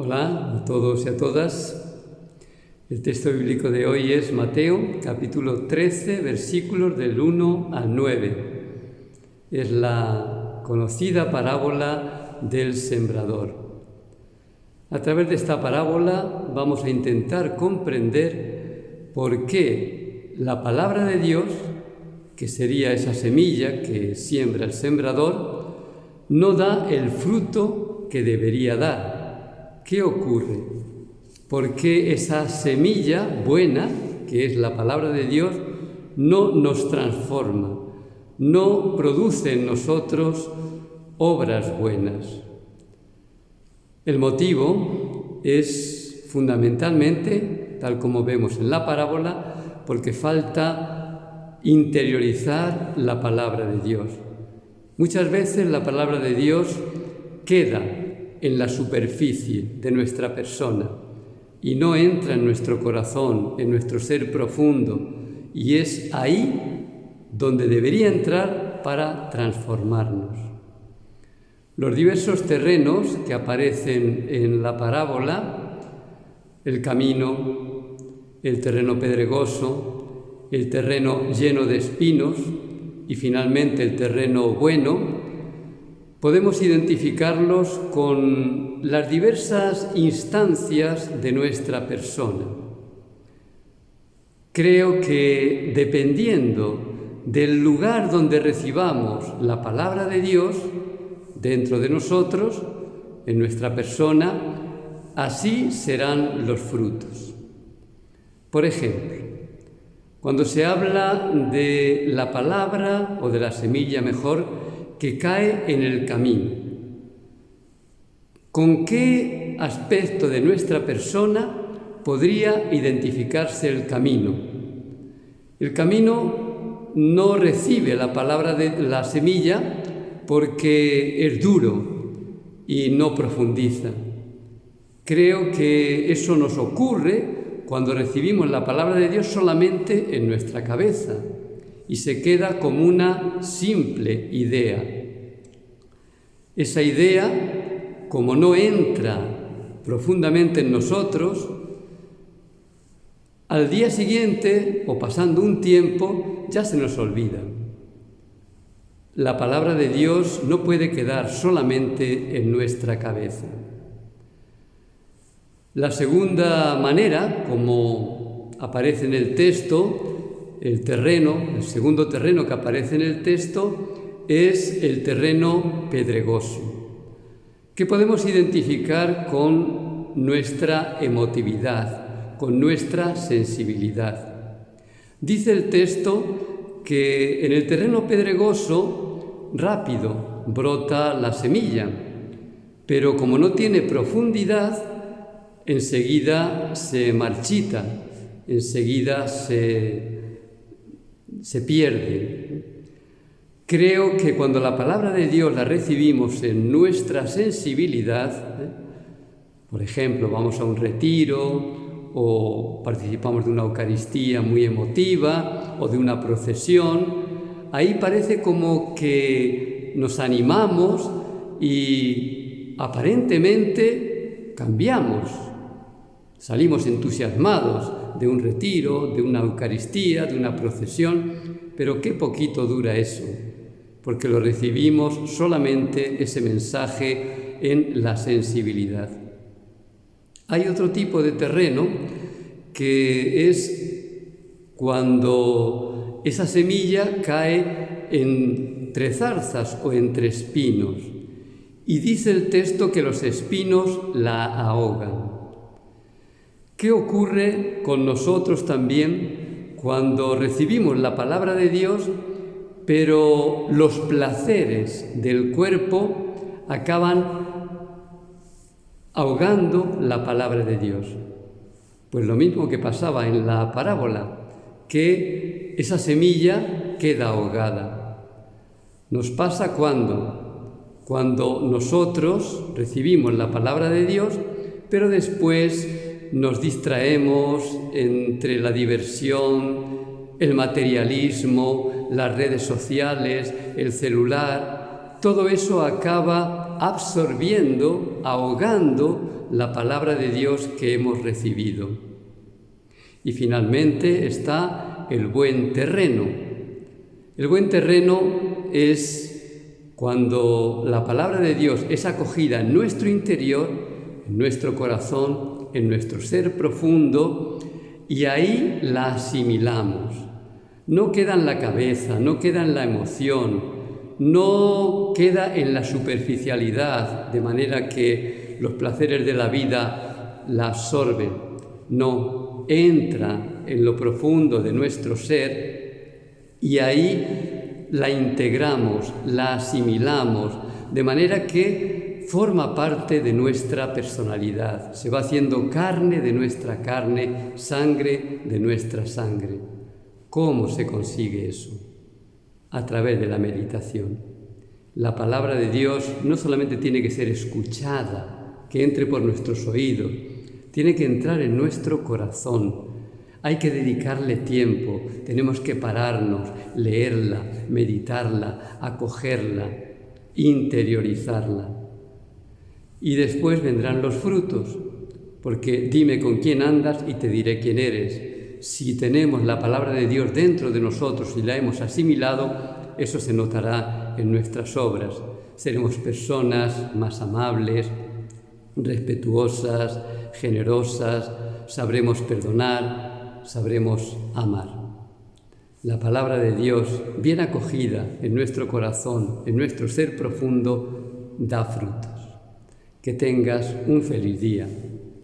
Hola a todos y a todas. El texto bíblico de hoy es Mateo, capítulo 13, versículos del 1 al 9. Es la conocida parábola del sembrador. A través de esta parábola vamos a intentar comprender por qué la palabra de Dios, que sería esa semilla que siembra el sembrador, no da el fruto que debería dar. ¿Qué ocurre? ¿Por qué esa semilla buena, que es la palabra de Dios, no nos transforma, no produce en nosotros obras buenas? El motivo es fundamentalmente, tal como vemos en la parábola, porque falta interiorizar la palabra de Dios. Muchas veces la palabra de Dios queda en la superficie de nuestra persona y no entra en nuestro corazón, en nuestro ser profundo, y es ahí donde debería entrar para transformarnos. Los diversos terrenos que aparecen en la parábola, el camino, el terreno pedregoso, el terreno lleno de espinos y finalmente el terreno bueno, podemos identificarlos con las diversas instancias de nuestra persona. Creo que dependiendo del lugar donde recibamos la palabra de Dios, dentro de nosotros, en nuestra persona, así serán los frutos. Por ejemplo, cuando se habla de la palabra o de la semilla mejor, que cae en el camino. ¿Con qué aspecto de nuestra persona podría identificarse el camino? El camino no recibe la palabra de la semilla porque es duro y no profundiza. Creo que eso nos ocurre cuando recibimos la palabra de Dios solamente en nuestra cabeza y se queda como una simple idea. Esa idea, como no entra profundamente en nosotros, al día siguiente o pasando un tiempo ya se nos olvida. La palabra de Dios no puede quedar solamente en nuestra cabeza. La segunda manera, como aparece en el texto, el segundo terreno que aparece en el texto es el terreno pedregoso, que podemos identificar con nuestra emotividad, con nuestra sensibilidad. Dice el texto que en el terreno pedregoso rápido brota la semilla, pero como no tiene profundidad, enseguida se marchita, enseguida se pierde. Creo que cuando la palabra de Dios la recibimos en nuestra sensibilidad, por ejemplo, vamos a un retiro o participamos de una Eucaristía muy emotiva o de una procesión, ahí parece como que nos animamos y aparentemente cambiamos. Salimos entusiasmados de un retiro, de una Eucaristía, de una procesión, pero qué poquito dura eso, porque lo recibimos solamente ese mensaje en la sensibilidad. Hay otro tipo de terreno que es cuando esa semilla cae entre zarzas o entre espinos, y dice el texto que los espinos la ahogan. ¿Qué ocurre con nosotros también cuando recibimos la palabra de Dios, pero los placeres del cuerpo acaban ahogando la palabra de Dios? Pues lo mismo que pasaba en la parábola, que esa semilla queda ahogada. Nos pasa cuando nosotros recibimos la palabra de Dios, pero después nos distraemos entre la diversión, el materialismo, las redes sociales, el celular. Todo eso acaba absorbiendo, ahogando la palabra de Dios que hemos recibido. Y finalmente está el buen terreno. El buen terreno es cuando la palabra de Dios es acogida en nuestro interior, en nuestro corazón, en nuestro ser profundo, y ahí la asimilamos. No queda en la cabeza, no queda en la emoción, no queda en la superficialidad, de manera que los placeres de la vida la absorben. No, entra en lo profundo de nuestro ser y ahí la integramos, la asimilamos, de manera que forma parte de nuestra personalidad, se va haciendo carne de nuestra carne, sangre de nuestra sangre. ¿Cómo se consigue eso? A través de la meditación. La palabra de Dios no solamente tiene que ser escuchada, que entre por nuestros oídos, tiene que entrar en nuestro corazón. Hay que dedicarle tiempo, tenemos que pararnos, leerla, meditarla, acogerla, interiorizarla. Y después vendrán los frutos, porque dime con quién andas y te diré quién eres. Si tenemos la palabra de Dios dentro de nosotros y la hemos asimilado, eso se notará en nuestras obras. Seremos personas más amables, respetuosas, generosas, sabremos perdonar, sabremos amar. La palabra de Dios, bien acogida en nuestro corazón, en nuestro ser profundo, da frutos. Que tengas un feliz día.